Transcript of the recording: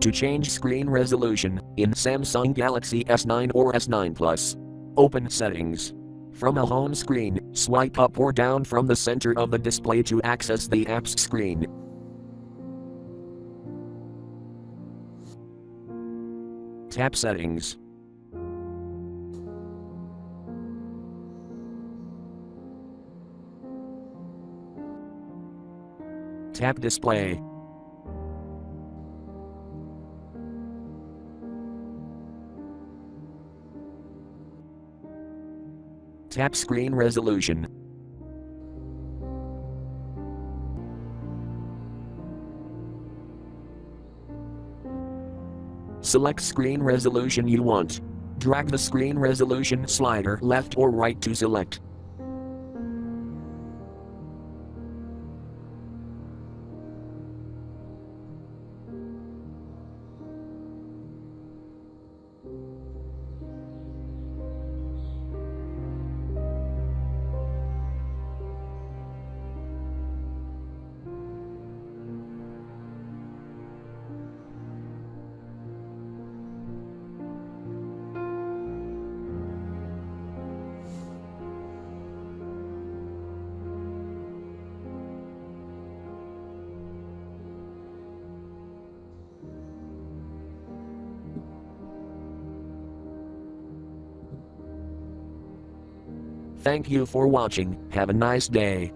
To change screen resolution in Samsung Galaxy S9 or S9 Plus, open Settings. From a home screen, swipe up or down from the center of the display to access the apps screen. Tap Settings. Tap Display. Tap Screen Resolution. Select screen resolution you want. Drag the screen resolution slider left or right to select. Thank you for watching. Have a nice day.